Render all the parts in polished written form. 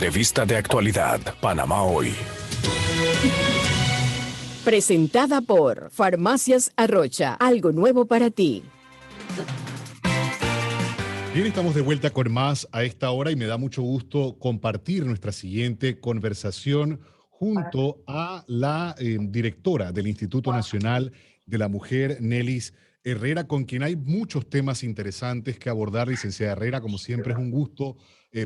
entrevista de actualidad, Panamá Hoy. Presentada por Farmacias Arrocha, algo nuevo para ti. Bien, estamos de vuelta con más a esta hora y me da mucho gusto compartir nuestra siguiente conversación junto a la directora del Instituto Nacional de la Mujer, Nelis Herrera, con quien hay muchos temas interesantes que abordar. Licenciada Herrera, como siempre es un gusto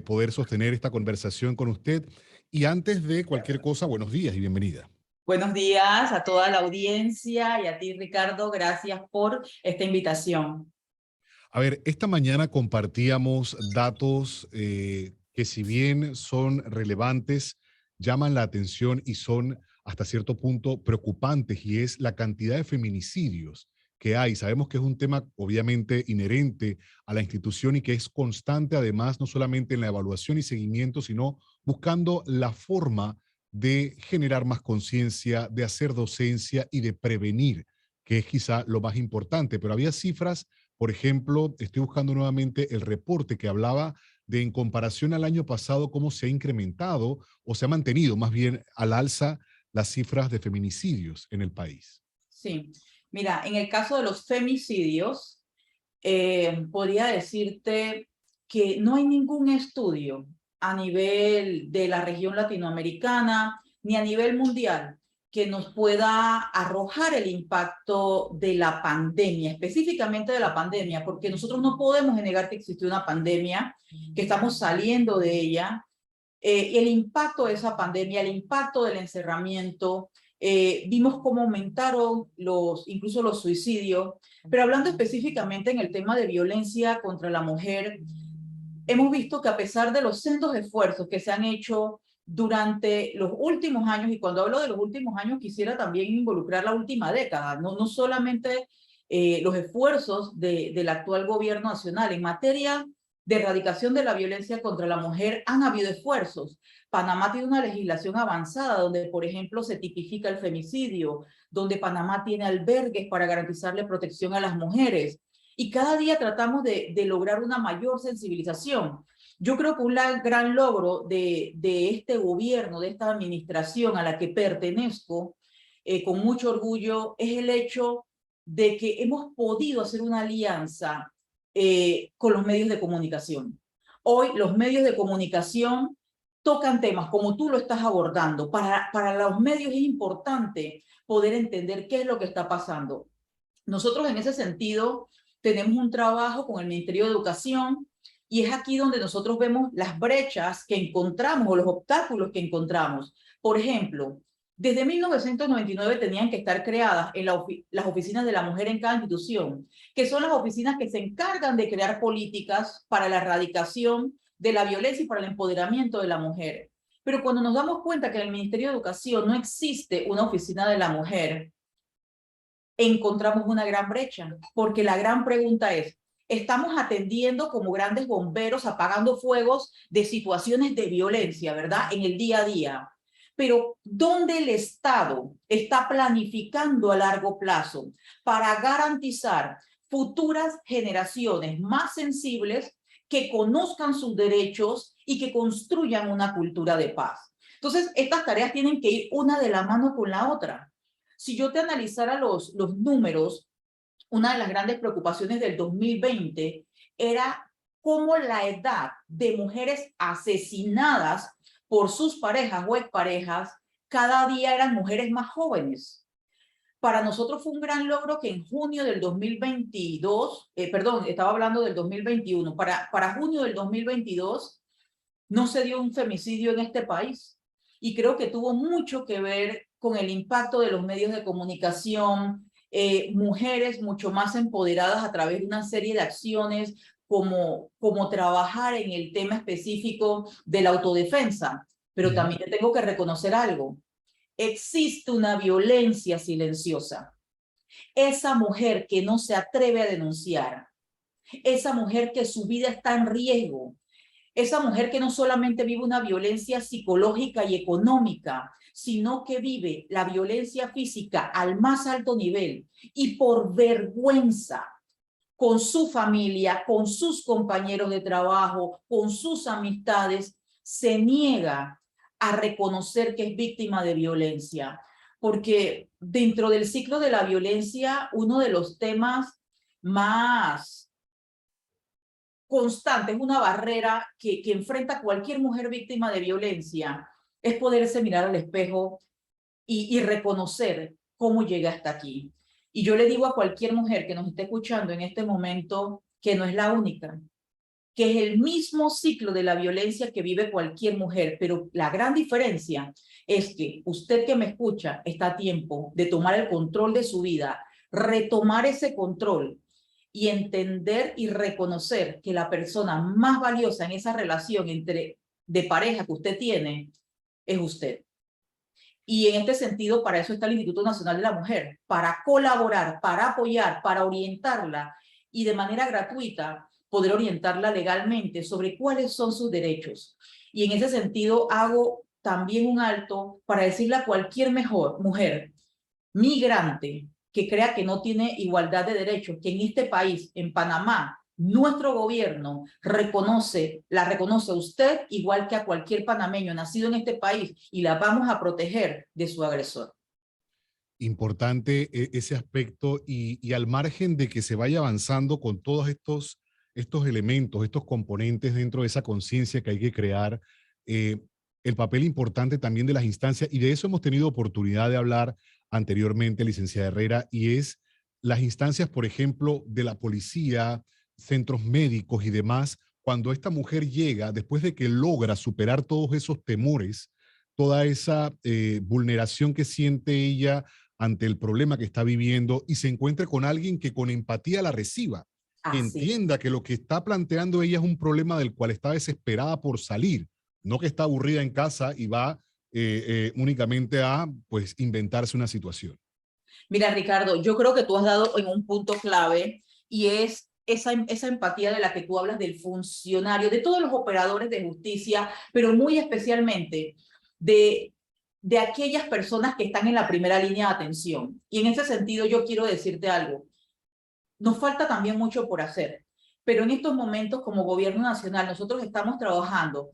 poder sostener esta conversación con usted. Y antes de cualquier cosa, buenos días y bienvenida. Buenos días a toda la audiencia y a ti, Ricardo. Gracias por esta invitación. A ver, esta mañana compartíamos datos que si bien son relevantes, llaman la atención y son hasta cierto punto preocupantes, y es la cantidad de feminicidios que hay. Sabemos que es un tema obviamente inherente a la institución y que es constante además, no solamente en la evaluación y seguimiento, sino buscando la forma de generar más conciencia, de hacer docencia y de prevenir, que es quizá lo más importante. Pero había cifras. Por ejemplo, estoy buscando nuevamente el reporte que hablaba de, en comparación al año pasado, cómo se ha incrementado o se ha mantenido más bien al alza las cifras de feminicidios en el país. Sí, mira, en el caso de los femicidios, podría decirte que no hay ningún estudio a nivel de la región latinoamericana ni a nivel mundial que nos pueda arrojar el impacto de la pandemia, específicamente de la pandemia, porque nosotros no podemos negar que existió una pandemia, que estamos saliendo de ella, el impacto de esa pandemia, el impacto del encerramiento, vimos cómo aumentaron incluso los suicidios, pero hablando específicamente en el tema de violencia contra la mujer, hemos visto que a pesar de los sendos esfuerzos que se han hecho durante los últimos años, y cuando hablo de los últimos años quisiera también involucrar la última década, no solamente los esfuerzos del actual gobierno nacional en materia de erradicación de la violencia contra la mujer, han habido esfuerzos. Panamá tiene una legislación avanzada donde, por ejemplo, se tipifica el femicidio, donde Panamá tiene albergues para garantizarle protección a las mujeres. Y cada día tratamos de lograr una mayor sensibilización. Yo creo que un gran logro de este gobierno, de esta administración a la que pertenezco, con mucho orgullo, es el hecho de que hemos podido hacer una alianza con los medios de comunicación. Hoy los medios de comunicación tocan temas como tú lo estás abordando. Para los medios es importante poder entender qué es lo que está pasando. Nosotros en ese sentido tenemos un trabajo con el Ministerio de Educación y es aquí donde nosotros vemos las brechas que encontramos o los obstáculos que encontramos. Por ejemplo, desde 1999 tenían que estar creadas en las oficinas de la mujer en cada institución, que son las oficinas que se encargan de crear políticas para la erradicación de la violencia y para el empoderamiento de la mujer. Pero cuando nos damos cuenta que en el Ministerio de Educación no existe una oficina de la mujer, encontramos una gran brecha, porque la gran pregunta es, estamos atendiendo como grandes bomberos, apagando fuegos de situaciones de violencia, ¿verdad? En el día a día. Pero ¿dónde el Estado está planificando a largo plazo para garantizar futuras generaciones más sensibles que conozcan sus derechos y que construyan una cultura de paz? Entonces, estas tareas tienen que ir una de la mano con la otra. Si yo te analizara los números, una de las grandes preocupaciones del 2020 era cómo la edad de mujeres asesinadas por sus parejas o exparejas cada día eran mujeres más jóvenes. Para nosotros fue un gran logro que en junio del 2022, estaba hablando del 2021, para junio del 2022 no se dio un femicidio en este país. Y creo que tuvo mucho que ver con el impacto de los medios de comunicación, mujeres mucho más empoderadas a través de una serie de acciones como trabajar en el tema específico de la autodefensa. Pero también te tengo que reconocer algo. Existe una violencia silenciosa. Esa mujer que no se atreve a denunciar, esa mujer que su vida está en riesgo, esa mujer que no solamente vive una violencia psicológica y económica, sino que vive la violencia física al más alto nivel y por vergüenza con su familia, con sus compañeros de trabajo, con sus amistades, se niega a reconocer que es víctima de violencia. Porque dentro del ciclo de la violencia, uno de los temas más constantes, una barrera que enfrenta cualquier mujer víctima de violencia, es poderse mirar al espejo y reconocer cómo llega hasta aquí. Y yo le digo a cualquier mujer que nos esté escuchando en este momento que no es la única, que es el mismo ciclo de la violencia que vive cualquier mujer, pero la gran diferencia es que usted que me escucha está a tiempo de tomar el control de su vida, retomar ese control y entender y reconocer que la persona más valiosa en esa relación de pareja que usted tiene es usted. Y en este sentido, para eso está el Instituto Nacional de la Mujer, para colaborar, para apoyar, para orientarla y de manera gratuita poder orientarla legalmente sobre cuáles son sus derechos. Y en ese sentido hago también un alto para decirle a cualquier mujer migrante que crea que no tiene igualdad de derechos, que en este país, en Panamá, nuestro gobierno la reconoce a usted igual que a cualquier panameño nacido en este país y la vamos a proteger de su agresor. Importante ese aspecto y al margen de que se vaya avanzando con todos estos elementos, estos componentes dentro de esa conciencia que hay que crear, el papel importante también de las instancias, y de eso hemos tenido oportunidad de hablar anteriormente, licenciada Herrera, y es las instancias, por ejemplo, de la policía, centros médicos y demás, cuando esta mujer llega, después de que logra superar todos esos temores, toda esa vulneración que siente ella ante el problema que está viviendo y se encuentre con alguien que con empatía la reciba, que entienda que lo que está planteando ella es un problema del cual está desesperada por salir, no que está aburrida en casa y va únicamente a pues inventarse una situación. Mira, Ricardo, yo creo que tú has dado en un punto clave y es esa empatía de la que tú hablas del funcionario, de todos los operadores de justicia, pero muy especialmente de aquellas personas que están en la primera línea de atención. Y en ese sentido yo quiero decirte algo. Nos falta también mucho por hacer, pero en estos momentos como gobierno nacional nosotros estamos trabajando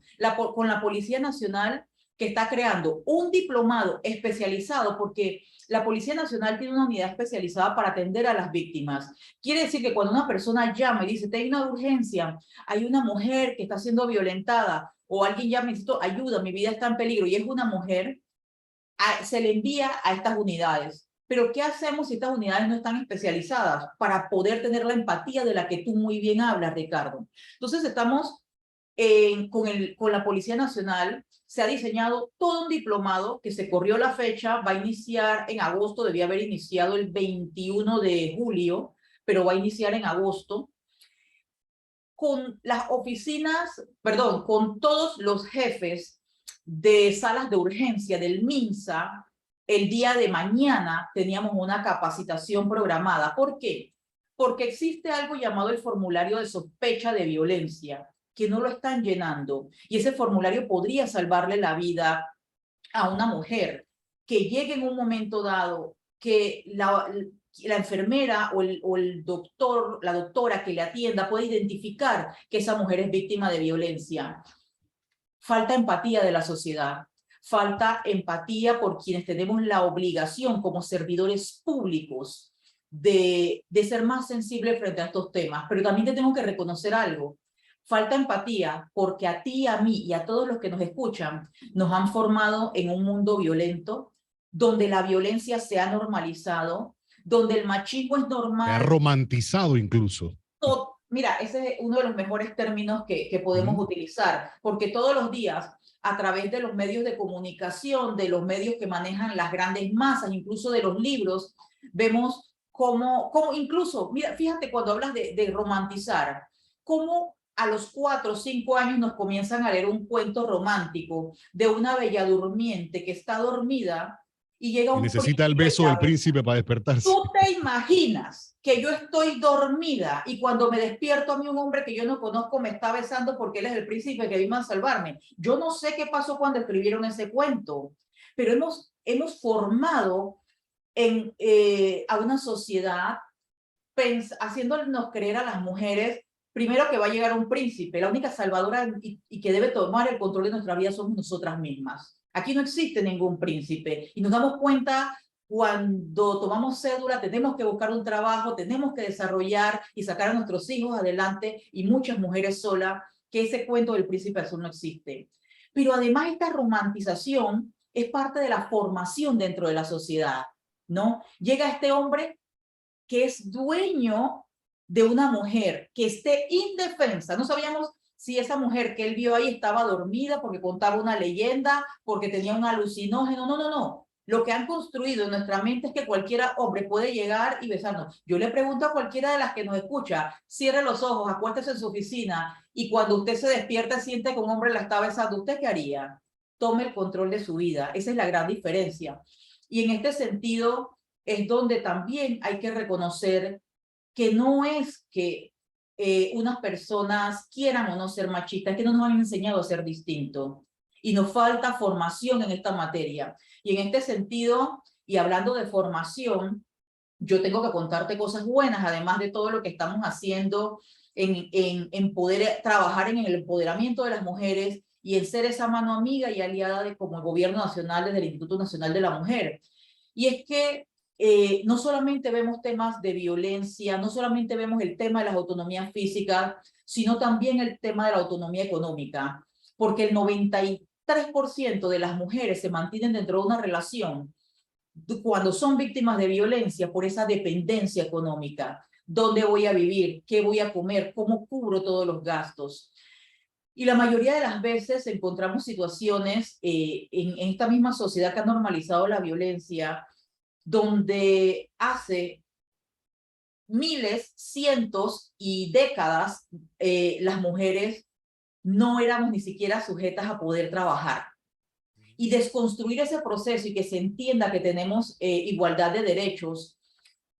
con la Policía Nacional, que está creando un diplomado especializado, porque la Policía Nacional tiene una unidad especializada para atender a las víctimas. Quiere decir que cuando una persona llama y dice, hay una urgencia, hay una mujer que está siendo violentada, o alguien llama y necesito ayuda, mi vida está en peligro, y es una mujer, se le envía a estas unidades. Pero ¿qué hacemos si estas unidades no están especializadas para poder tener la empatía de la que tú muy bien hablas, Ricardo? Entonces estamos con la Policía Nacional, se ha diseñado todo un diplomado que se corrió la fecha, va a iniciar en agosto, debía haber iniciado el 21 de julio, pero va a iniciar en agosto, con las oficinas, perdón, con todos los jefes de salas de urgencia del MINSA. El día de mañana teníamos una capacitación programada. ¿Por qué? Porque existe algo llamado el formulario de sospecha de violencia, que no lo están llenando. Y ese formulario podría salvarle la vida a una mujer que llegue en un momento dado, que la enfermera o el doctor, la doctora que le atienda puede identificar que esa mujer es víctima de violencia. Falta empatía de la sociedad. Falta empatía por quienes tenemos la obligación como servidores públicos de ser más sensibles frente a estos temas. Pero también te tengo que reconocer algo. Falta empatía porque a ti, a mí y a todos los que nos escuchan nos han formado en un mundo violento, donde la violencia se ha normalizado, donde el machismo es normal. Se ha romantizado incluso. Mira, ese es uno de los mejores términos que podemos utilizar, porque todos los días, a través de los medios de comunicación, de los medios que manejan las grandes masas, incluso de los libros, vemos cómo incluso, mira, fíjate cuando hablas de romantizar, cómo a los 4 o 5 años nos comienzan a leer un cuento romántico de una bella durmiente que está dormida y llega un necesita el beso del príncipe para despertarse. ¿Tú te imaginas que yo estoy dormida y cuando me despierto a mí un hombre que yo no conozco me está besando porque él es el príncipe que vino a salvarme? Yo no sé qué pasó cuando escribieron ese cuento, pero hemos formado a una sociedad haciéndonos creer a las mujeres primero que va a llegar un príncipe, la única salvadora y que debe tomar el control de nuestra vida somos nosotras mismas. Aquí no existe ningún príncipe y nos damos cuenta cuando tomamos cédula, tenemos que buscar un trabajo, tenemos que desarrollar y sacar a nuestros hijos adelante y muchas mujeres solas, que ese cuento del príncipe azul no existe. Pero además esta romantización es parte de la formación dentro de la sociedad, ¿no? Llega este hombre que es dueño de una mujer que esté indefensa. No sabíamos si esa mujer que él vio ahí estaba dormida porque contaba una leyenda, porque tenía un alucinógeno. No, no, no. Lo que han construido en nuestra mente es que cualquier hombre puede llegar y besarnos. Yo le pregunto a cualquiera de las que nos escucha, cierre los ojos, acuéstese en su oficina y cuando usted se despierta siente que un hombre la está besando, ¿usted qué haría? Tome el control de su vida. Esa es la gran diferencia. Y en este sentido es donde también hay que reconocer que no es que unas personas quieran o no ser machistas, es que no nos han enseñado a ser distintos. Y nos falta formación en esta materia. Y en este sentido, y hablando de formación, yo tengo que contarte cosas buenas, además de todo lo que estamos haciendo en poder trabajar en el empoderamiento de las mujeres y en ser esa mano amiga y aliada de como el Gobierno Nacional desde el Instituto Nacional de la Mujer. Y es que no solamente vemos temas de violencia, no solamente vemos el tema de las autonomías físicas, sino también el tema de la autonomía económica, porque el 93% de las mujeres se mantienen dentro de una relación cuando son víctimas de violencia por esa dependencia económica. ¿Dónde voy a vivir? ¿Qué voy a comer? ¿Cómo cubro todos los gastos? Y la mayoría de las veces encontramos situaciones en esta misma sociedad que ha normalizado la violencia, donde hace miles, cientos y décadas las mujeres no éramos ni siquiera sujetas a poder trabajar. Y desconstruir ese proceso y que se entienda que tenemos igualdad de derechos,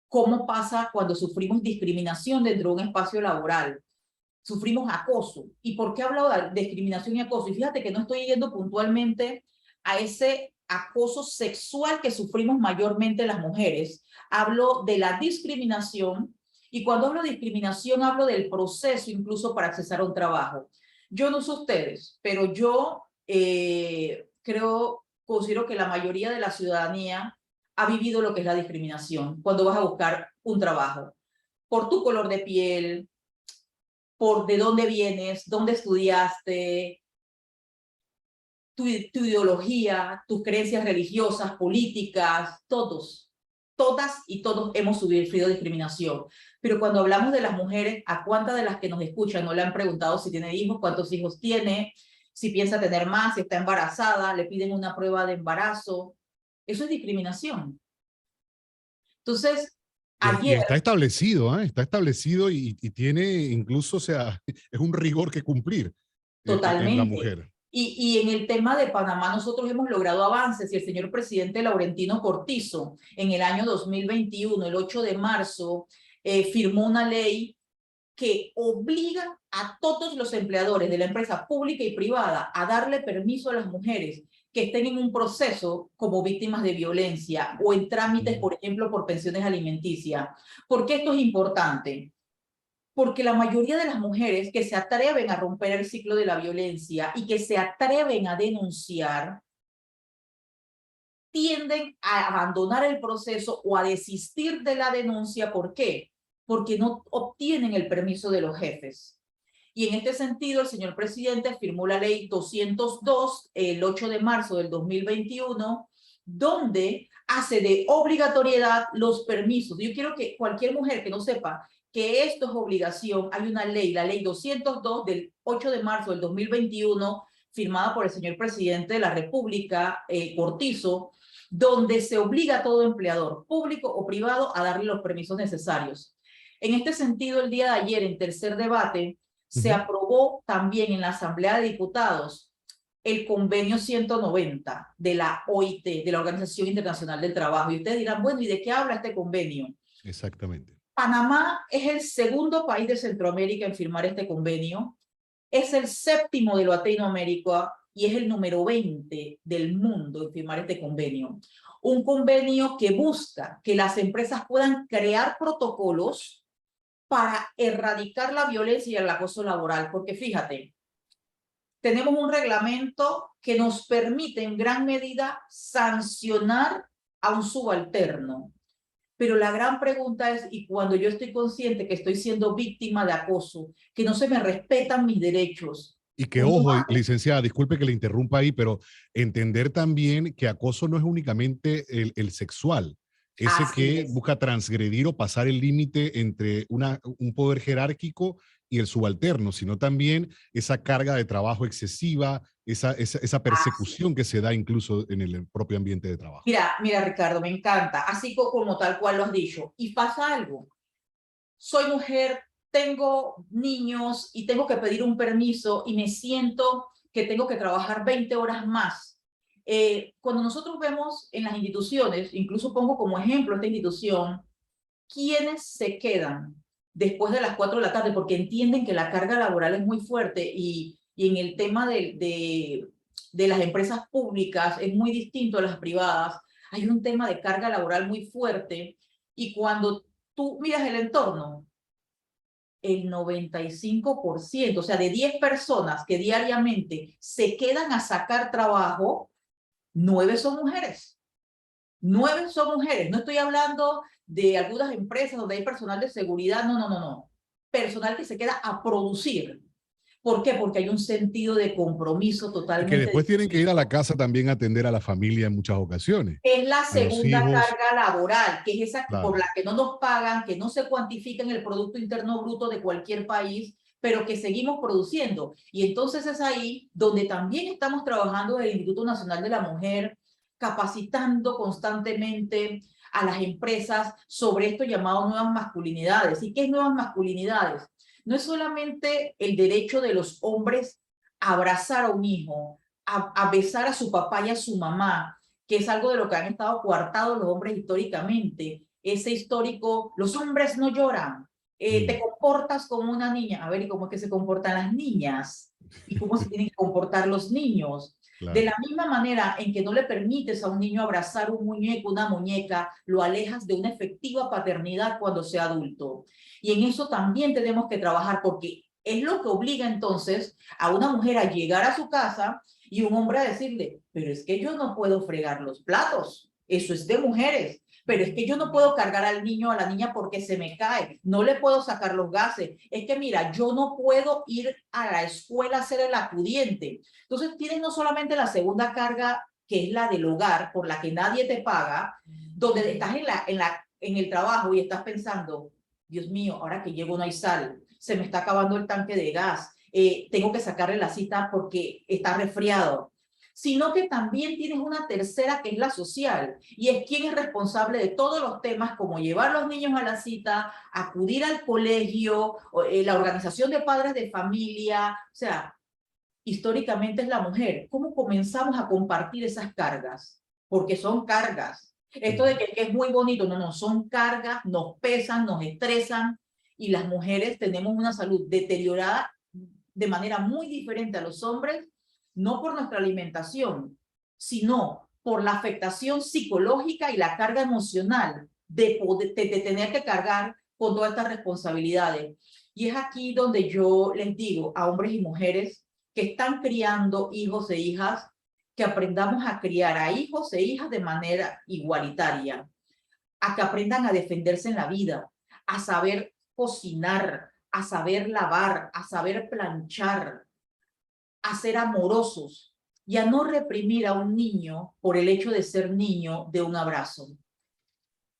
cómo pasa cuando sufrimos discriminación dentro de un espacio laboral, sufrimos acoso. ¿Y por qué hablo de discriminación y acoso? Y fíjate que no estoy yendo puntualmente a ese acoso sexual que sufrimos mayormente las mujeres. Hablo de la discriminación, y cuando hablo de discriminación hablo del proceso incluso para accesar a un trabajo. Yo no sé ustedes, pero yo considero que la mayoría de la ciudadanía ha vivido lo que es la discriminación cuando vas a buscar un trabajo. Por tu color de piel, por de dónde vienes, dónde estudiaste, tu ideología, tus creencias religiosas, políticas, todas y todos hemos sufrido discriminación. Pero cuando hablamos de las mujeres, ¿a cuántas de las que nos escuchan no le han preguntado si tiene hijos, cuántos hijos tiene, si piensa tener más, si está embarazada, le piden una prueba de embarazo? Eso es discriminación. Entonces, Y está establecido, ¿eh? Está establecido y tiene incluso, o sea, es un rigor que cumplir en la mujer. Y en el tema de Panamá nosotros hemos logrado avances y el señor presidente Laurentino Cortizo en el año 2021, el 8 de marzo, firmó una ley que obliga a todos los empleadores de la empresa pública y privada a darle permiso a las mujeres que estén en un proceso como víctimas de violencia o en trámites, por ejemplo, por pensiones alimenticias. ¿Por qué esto es importante? Porque la mayoría de las mujeres que se atreven a romper el ciclo de la violencia y que se atreven a denunciar, tienden a abandonar el proceso o a desistir de la denuncia. ¿Por qué? Porque no obtienen el permiso de los jefes. Y en este sentido, el señor presidente firmó la ley 202 el 8 de marzo del 2021, donde hace de obligatoriedad los permisos. Yo quiero que cualquier mujer que no sepa que esto es obligación, hay una ley, la ley 202 del 8 de marzo del 2021, firmada por el señor presidente de la República, Cortizo, donde se obliga a todo empleador, público o privado, a darle los permisos necesarios. En este sentido, el día de ayer, en tercer debate, se aprobó también en la Asamblea de Diputados el convenio 190 de la OIT, de la Organización Internacional del Trabajo. Y ustedes dirán, bueno, ¿y de qué habla este convenio? Exactamente. Panamá es el segundo país de Centroamérica en firmar este convenio, es el séptimo de Latinoamérica y es el número 20 del mundo en firmar este convenio. Un convenio que busca que las empresas puedan crear protocolos para erradicar la violencia y el acoso laboral, porque fíjate, tenemos un reglamento que nos permite en gran medida sancionar a un subalterno. Pero la gran pregunta es, y cuando yo estoy consciente que estoy siendo víctima de acoso, que no se me respetan mis derechos. Y que, ojo, licenciada, disculpe que le interrumpa ahí, pero entender también que acoso no es únicamente el sexual, ese que busca transgredir o pasar el límite entre un poder jerárquico y el subalterno, sino también esa carga de trabajo excesiva, esa persecución que se da incluso en el propio ambiente de trabajo. Mira, Ricardo, me encanta, así como tal cual lo has dicho. Y pasa algo, soy mujer, tengo niños y tengo que pedir un permiso y me siento que tengo que trabajar 20 horas más. Cuando nosotros vemos en las instituciones, incluso pongo como ejemplo esta institución, ¿quiénes se quedan después de las 4 de la tarde? Porque entienden que la carga laboral es muy fuerte y en el tema de las empresas públicas es muy distinto a las privadas. Hay un tema de carga laboral muy fuerte y cuando tú miras el entorno, el 95%, o sea, de 10 personas que diariamente se quedan a sacar trabajo, 9 son mujeres. 9 son mujeres. No estoy hablando de algunas empresas donde hay personal de seguridad. No. Personal que se queda a producir. ¿Por qué? Porque hay un sentido de compromiso totalmente. Y que después tienen que ir a la casa también a atender a la familia en muchas ocasiones. Es la segunda carga laboral, que es esa Claro. por la que no nos pagan, que no se cuantifica en el Producto Interno Bruto de cualquier país, pero que seguimos produciendo. Y entonces es ahí donde también estamos trabajando desde el Instituto Nacional de la Mujer, capacitando constantemente a las empresas sobre esto llamado nuevas masculinidades. ¿Y qué es nuevas masculinidades? No es solamente el derecho de los hombres a abrazar a un hijo, a besar a su papá y a su mamá, que es algo de lo que han estado coartados los hombres históricamente. Ese histórico, los hombres no lloran, te comportas como una niña. A ver, ¿y cómo es que se comportan las niñas? ¿Y cómo se tienen que comportar los niños? Claro. De la misma manera en que no le permites a un niño abrazar un muñeco, una muñeca, lo alejas de una efectiva paternidad cuando sea adulto. Y en eso también tenemos que trabajar porque es lo que obliga entonces a una mujer a llegar a su casa y un hombre a decirle, pero es que yo no puedo fregar los platos, eso es de mujeres. Pero es que yo no puedo cargar al niño o a la niña porque se me cae, no le puedo sacar los gases, es que mira, yo no puedo ir a la escuela a ser el acudiente. Entonces tienes no solamente la segunda carga, que es la del hogar, por la que nadie te paga, donde estás en el trabajo y estás pensando, Dios mío, ahora que llego no hay sal, se me está acabando el tanque de gas, tengo que sacarle la cita porque está resfriado, sino que también tienes una tercera que es la social, y es quién es responsable de todos los temas como llevar a los niños a la cita, acudir al colegio, la organización de padres de familia, o sea, históricamente es la mujer. ¿Cómo comenzamos a compartir esas cargas? Porque son cargas. Esto de que es muy bonito, no, son cargas, nos pesan, nos estresan, y las mujeres tenemos una salud deteriorada de manera muy diferente a los hombres, no por nuestra alimentación, sino por la afectación psicológica y la carga emocional de tener que cargar con todas estas responsabilidades. Y es aquí donde yo les digo a hombres y mujeres que están criando hijos e hijas, que aprendamos a criar a hijos e hijas de manera igualitaria, a que aprendan a defenderse en la vida, a saber cocinar, a saber lavar, a saber planchar, a ser amorosos y a no reprimir a un niño por el hecho de ser niño de un abrazo.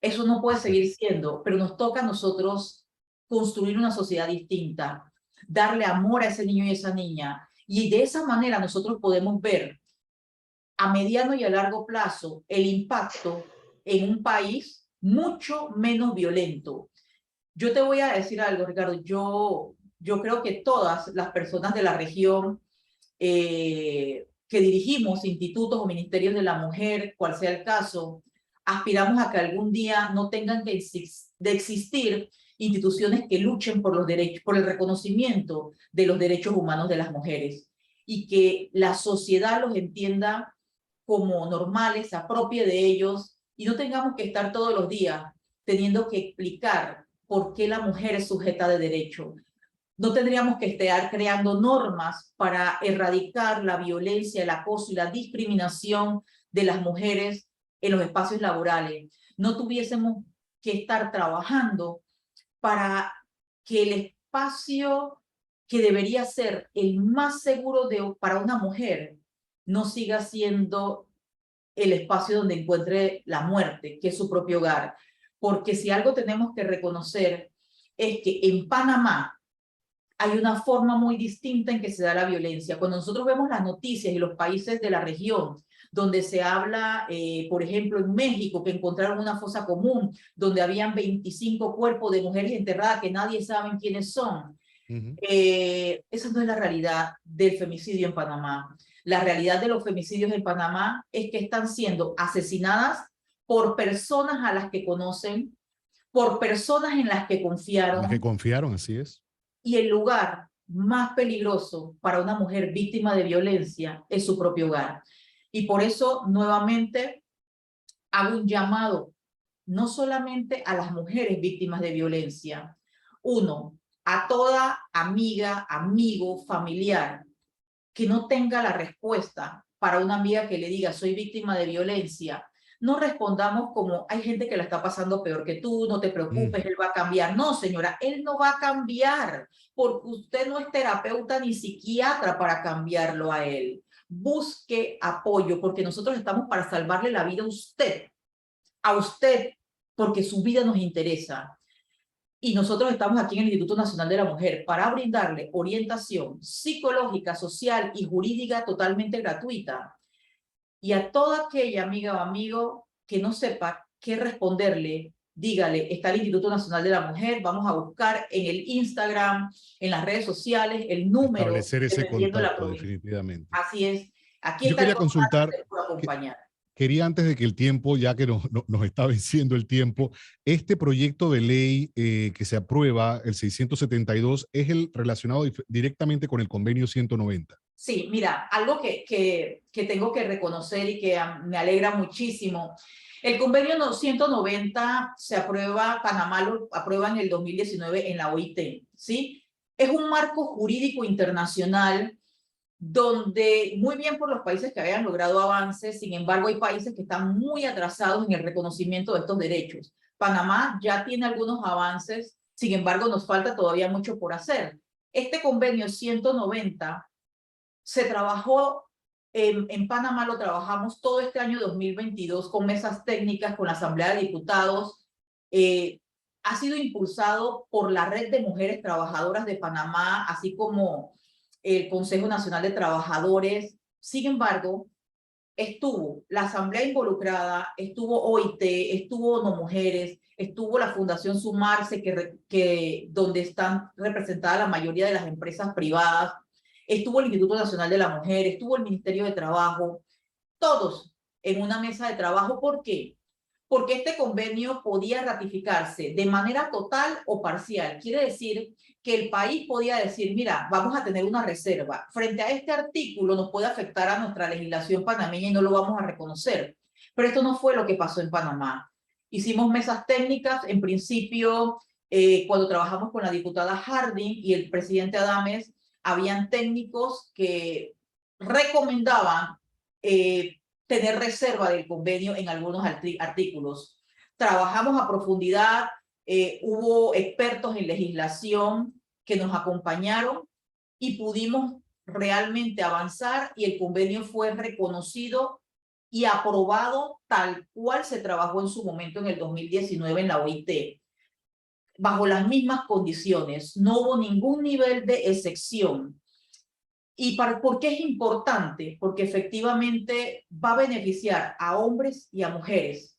Eso no puede seguir siendo, pero nos toca a nosotros construir una sociedad distinta, darle amor a ese niño y a esa niña, y de esa manera nosotros podemos ver a mediano y a largo plazo el impacto en un país mucho menos violento. Yo te voy a decir algo, Ricardo, yo creo que todas las personas de la región que dirigimos institutos o ministerios de la mujer, cual sea el caso, aspiramos a que algún día no tengan que existir instituciones que luchen por los derechos, por el reconocimiento de los derechos humanos de las mujeres, y que la sociedad los entienda como normales, se apropie de ellos, y no tengamos que estar todos los días teniendo que explicar por qué la mujer es sujeta de derecho. No tendríamos que estar creando normas para erradicar la violencia, el acoso y la discriminación de las mujeres en los espacios laborales. No tuviésemos que estar trabajando para que el espacio que debería ser el más seguro para una mujer no siga siendo el espacio donde encuentre la muerte, que es su propio hogar. Porque si algo tenemos que reconocer es que en Panamá hay una forma muy distinta en que se da la violencia. Cuando nosotros vemos las noticias y los países de la región, donde se habla, por ejemplo, en México, que encontraron una fosa común, donde habían 25 cuerpos de mujeres enterradas que nadie sabe quiénes son. Esa no es la realidad del femicidio en Panamá. La realidad de los femicidios en Panamá es que están siendo asesinadas por personas a las que conocen, por personas en las que confiaron. Las que confiaron, así es. Y el lugar más peligroso para una mujer víctima de violencia es su propio hogar. Y por eso, nuevamente, hago un llamado, no solamente a las mujeres víctimas de violencia, uno, a toda amiga, amigo, familiar, que no tenga la respuesta para una amiga que le diga, soy víctima de violencia. No respondamos como, hay gente que la está pasando peor que tú, no te preocupes, él va a cambiar. No, señora, él no va a cambiar, porque usted no es terapeuta ni psiquiatra para cambiarlo a él. Busque apoyo, porque nosotros estamos para salvarle la vida a usted, porque su vida nos interesa. Y nosotros estamos aquí en el Instituto Nacional de la Mujer para brindarle orientación psicológica, social y jurídica totalmente gratuita. Y a toda aquella amiga o amigo que no sepa qué responderle, dígale, está el Instituto Nacional de la Mujer, vamos a buscar en el Instagram, en las redes sociales, el número. Establecer ese contacto, definitivamente. Así es. Aquí yo está quería consultar, acompañar. Quería antes de que el tiempo, ya que nos está venciendo el tiempo, este proyecto de ley que se aprueba, el 672, es el relacionado directamente con el convenio 190. Sí, mira, algo que tengo que reconocer y que me alegra muchísimo. El convenio 190 se aprueba, Panamá lo aprueba en el 2019 en la OIT, ¿sí? Es un marco jurídico internacional donde muy bien por los países que habían logrado avances, sin embargo hay países que están muy atrasados en el reconocimiento de estos derechos. Panamá ya tiene algunos avances, sin embargo nos falta todavía mucho por hacer. Este convenio 190 se trabajó en Panamá, lo trabajamos todo este año 2022 con mesas técnicas, con la Asamblea de Diputados. Ha sido impulsado por la Red de Mujeres Trabajadoras de Panamá, así como el Consejo Nacional de Trabajadores. Sin embargo, estuvo la Asamblea involucrada, estuvo OIT, estuvo ONU Mujeres, estuvo la Fundación Sumarse, donde están representadas la mayoría de las empresas privadas, estuvo el Instituto Nacional de la Mujer, estuvo el Ministerio de Trabajo, todos en una mesa de trabajo. ¿Por qué? Porque este convenio podía ratificarse de manera total o parcial. Quiere decir que el país podía decir, mira, vamos a tener una reserva. Frente a este artículo nos puede afectar a nuestra legislación panameña y no lo vamos a reconocer. Pero esto no fue lo que pasó en Panamá. Hicimos mesas técnicas, en principio, cuando trabajamos con la diputada Harding y el presidente Adames, habían técnicos que recomendaban tener reserva del convenio en algunos artículos. Trabajamos a profundidad, hubo expertos en legislación que nos acompañaron y pudimos realmente avanzar y el convenio fue reconocido y aprobado tal cual se trabajó en su momento en el 2019 en la OIT, bajo las mismas condiciones, no hubo ningún nivel de excepción. ¿Y por qué es importante? Porque efectivamente va a beneficiar a hombres y a mujeres,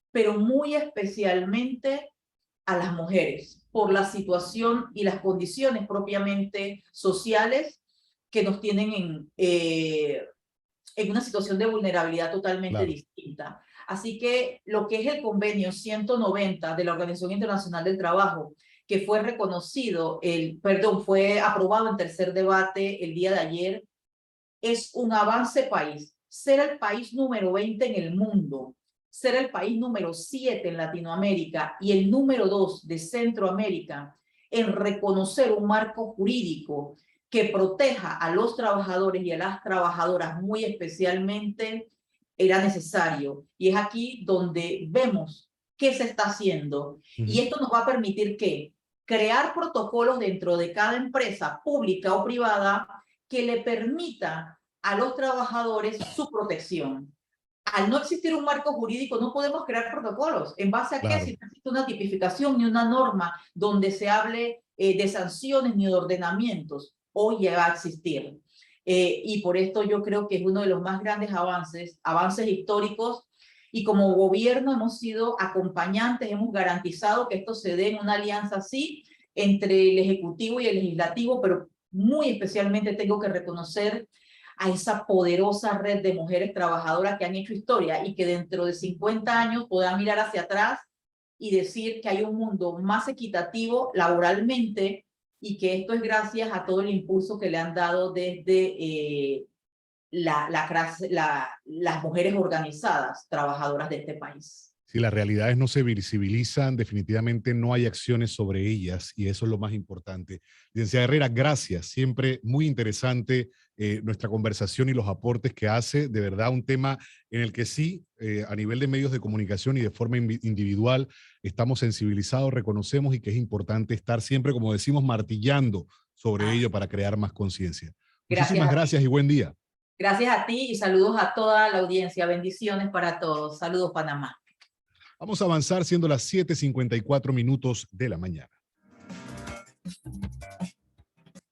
pero muy especialmente a las mujeres, por la situación y las condiciones propiamente sociales que nos tienen en una situación de vulnerabilidad totalmente distinta. Así que lo que es el convenio 190 de la Organización Internacional del Trabajo, que fue reconocido, fue aprobado en tercer debate el día de ayer, es un avance país. Ser el país número 20 en el mundo ser el país número 7 en Latinoamérica y el número 2 de Centroamérica en reconocer un marco jurídico que proteja a los trabajadores y a las trabajadoras muy especialmente, era necesario. Y es aquí donde vemos qué se está haciendo. Y esto nos va a permitir que crear protocolos dentro de cada empresa pública o privada que le permita a los trabajadores su protección. Al no existir un marco jurídico, no podemos crear protocolos. ¿En base a qué? Si no existe una tipificación ni una norma donde se hable de sanciones ni de ordenamientos, hoy ya va a existir. Y por esto yo creo que es uno de los más grandes avances históricos. Y como gobierno hemos sido acompañantes, hemos garantizado que esto se dé en una alianza así entre el Ejecutivo y el Legislativo, pero muy especialmente tengo que reconocer a esa poderosa red de mujeres trabajadoras que han hecho historia y que dentro de 50 años puedan mirar hacia atrás y decir que hay un mundo más equitativo laboralmente y que esto es gracias a todo el impulso que le han dado desde las mujeres organizadas trabajadoras de este país. Si las realidades no se visibilizan, definitivamente no hay acciones sobre ellas y eso es lo más importante. Licenciada Herrera, gracias. Siempre muy interesante nuestra conversación y los aportes que hace. De verdad, un tema en el que sí, a nivel de medios de comunicación y de forma individual, estamos sensibilizados, reconocemos y que es importante estar siempre, como decimos, martillando sobre ello para crear más conciencia. Muchísimas gracias y buen día. Gracias a ti y saludos a toda la audiencia. Bendiciones para todos. Saludos, Panamá. Vamos a avanzar siendo las 7:54 minutos de la mañana.